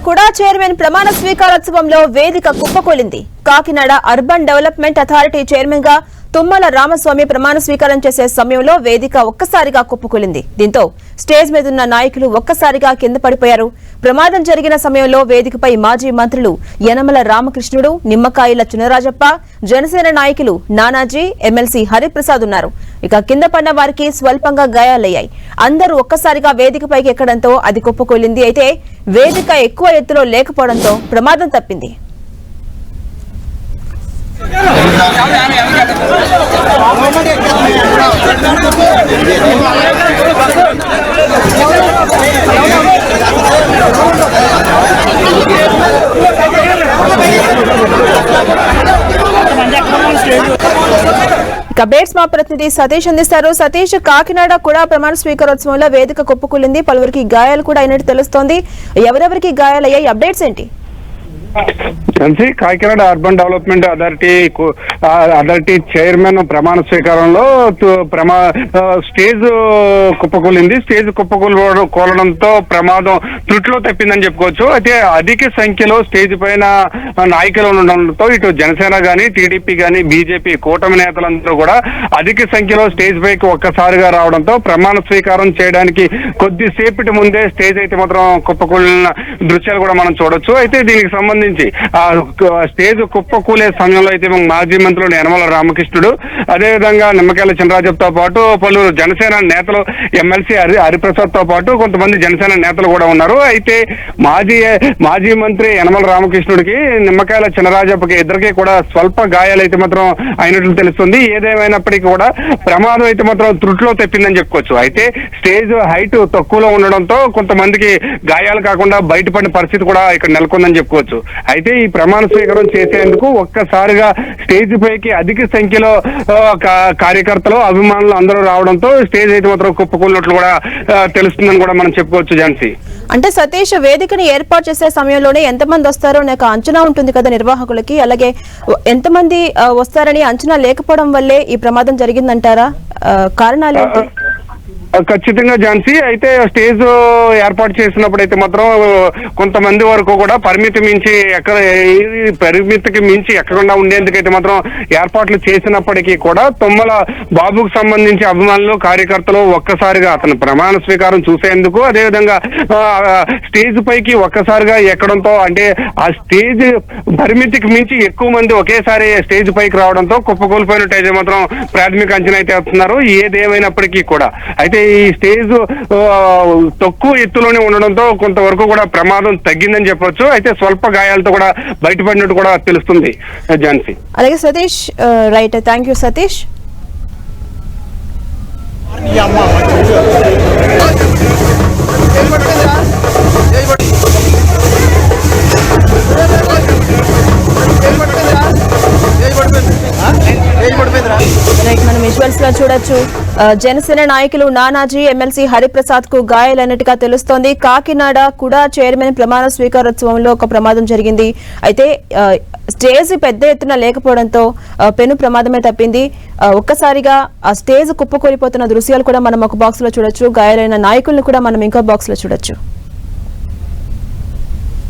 కుడా చైర్మన్ ప్రమాణ స్వీకారోత్సవంలో వేదిక కుప్పకూలింది. Kakinada urban development authority chairman గా తుమ్మల రామస్వామి ప్రమాణ స్వీకారం చేసే సమయంలో వేదిక ఒక్కసారిగా కుప్పకూలింది. దీంతో స్టేజ్ మీదున్న నాయకులు ఒక్కసారిగా కింద పడిపోయారు. ప్రమాదం జరిగిన సమయంలో వేదికపై మాజీ మంత్రులు యనమల రామకృష్ణుడు, నిమ్మకాయల చినరాజప్ప, జనసేన నాయకులు నానాజీ, ఎమ్మెల్సీ హరిప్రసాద్ ఉన్నారు. ఇక కింద పడిన వారికి స్వల్పంగా గాయాలయ్యాయి. అందరూ ఒక్కసారిగా వేదికపైకి ఎక్కడంతో అది కుప్పకూలింది. అయితే వేదిక ఎక్కువ ఎత్తులో లేకపోవడంతో ప్రమాదం తప్పింది. అప్డేట్స్ మా ప్రతినిధి సతీష్ అందిస్తారు. సతీష్, కాకినాడ కూడా ప్రమాణ స్వీకారోత్సవంలో వేదిక కుప్పకూలింది. పలువురికి గాయాలు కూడా అయినట్టు తెలుస్తోంది. ఎవరెవరికి గాయాలయ్యాయి? అప్డేట్స్ ఏంటి? Kakinada urban development authority chairman ప్రమాణ స్వీకారంలో స్టేజ్ కుప్పకూలింది. స్టేజ్ కూలడంతో ప్రమాదం త్రుటిలో తప్పిందని చెప్పుకోవచ్చు. అయితే అధిక సంఖ్యలో స్టేజ్ పైన నాయకులు ఉండడంతో ఇటు జనసేన గానీ, టీడీపీ గానీ, బీజేపీ కూటమి నేతలందరూ కూడా అధిక సంఖ్యలో స్టేజ్ పైకి ఒక్కసారిగా రావడంతో ప్రమాణ స్వీకారం చేయడానికి కొద్దిసేపటి ముందే స్టేజ్ అయితే మాత్రం కుప్పకూలిన దృశ్యాలు కూడా మనం చూడొచ్చు. అయితే దీనికి సంబంధించి స్టేజ్ కుప్పకూలే సమయంలో అయితే మాజీ మంత్రులు యనమల రామకృష్ణుడు, అదేవిధంగా నిమ్మకాయల చినరాజప్పతో పాటు పలువురు జనసేన నేతలు, ఎమ్మెల్సీ హరిప్రసాద్ తో పాటు కొంతమంది జనసేన నేతలు కూడా ఉన్నారు. అయితే మాజీ మంత్రి యనమల రామకృష్ణుడికి, నిమ్మకాయల చినరాజప్పకి ఇద్దరికి కూడా స్వల్ప గాయాలు అయితే మాత్రం అయినట్లు తెలుస్తుంది. ఏదేమైనప్పటికీ కూడా ప్రమాదం అయితే మాత్రం త్రుటిలో తప్పిందని చెప్పుకోవచ్చు. అయితే స్టేజ్ హైట్ తక్కువలో ఉండడంతో కొంతమందికి గాయాలు కాకుండా బయటపడిన పరిస్థితి కూడా ఇక్కడ నెలకొందని చెప్పుకోవచ్చు. అయితే ఈ ప్రమాణ స్వీకారం చేసేందుకు ఒక్కసారిగా స్టేజ్ పైకి అధిక సంఖ్యలో కార్యకర్తలు, అభిమానులు అందరూ రావడంతో స్టేజ్ అయితే మాత్రం కుప్పకూలినట్లు కూడా తెలుస్తుందని కూడా మనం చెప్పుకోవచ్చు. ఝాన్సీ, అంటే సతీష్, వేదికని ఏర్పాటు చేసే సమయంలోనే ఎంతమంది వస్తారో నాకు అంచనా ఉంటుంది కదా నిర్వాహకులకి, అలాగే ఎంతమంది వస్తారని అంచనా లేకపోవడం వల్లే ఈ ప్రమాదం జరిగిందంటారా? కారణాలు ఏంటి? ఖచ్చితంగా ఝాన్సీ, అయితే స్టేజ్ ఏర్పాటు చేసినప్పుడు అయితే మాత్రం కొంతమంది వరకు కూడా పరిమితికి మించి ఎక్కకుండా ఉండేందుకైతే మాత్రం ఏర్పాట్లు చేసినప్పటికీ కూడా తుమ్మల బాబుకు సంబంధించి అభిమానులు, కార్యకర్తలు ఒక్కసారిగా అతను ప్రమాణ స్వీకారం చూసేందుకు, అదేవిధంగా స్టేజ్ పైకి ఒక్కసారిగా ఎక్కడంతో, అంటే ఆ స్టేజ్ పరిమితికి మించి ఎక్కువ మంది ఒకేసారి స్టేజ్ పైకి రావడంతో కుప్పకూలిపోయినట్టు అయితే మాత్రం ప్రాథమిక అంచనా అయితే వస్తున్నారు. ఏదేమైనప్పటికీ కూడా అయితే ఈ స్టేజ్ తక్కువ ఎత్తులోనే ఉండడంతో కొంతవరకు కూడా ప్రమాదం తగ్గిందని చెప్పొచ్చు. అయితే స్వల్ప గాయాలతో కూడా బయటపడినట్టు కూడా తెలుస్తుంది. ఝాన్సీ, అలాగే Satish, right, thank you Satish. మనం విజువల్స్ లో చూడొచ్చు, జనసేన నాయకులు నానాజీ, ఎమ్మెల్సీ హరిప్రసాద్ కు గాయాలన్నట్టుగా తెలుస్తోంది. కాకినాడ కూడా చైర్మన్ ప్రమాణ స్వీకారోత్సవంలో ఒక ప్రమాదం జరిగింది. అయితే స్టేజ్ పెద్ద ఎత్తున లేకపోవడంతో పెను ప్రమాదమే తప్పింది. ఒక్కసారిగా ఆ స్టేజ్ కుప్పకూలిపోతున్న దృశ్యాలు కూడా మనం ఒక బాక్స్ లో చూడొచ్చు. గాయాలైన నాయకులను కూడా మనం ఇంకో బాక్స్ లో చూడొచ్చు.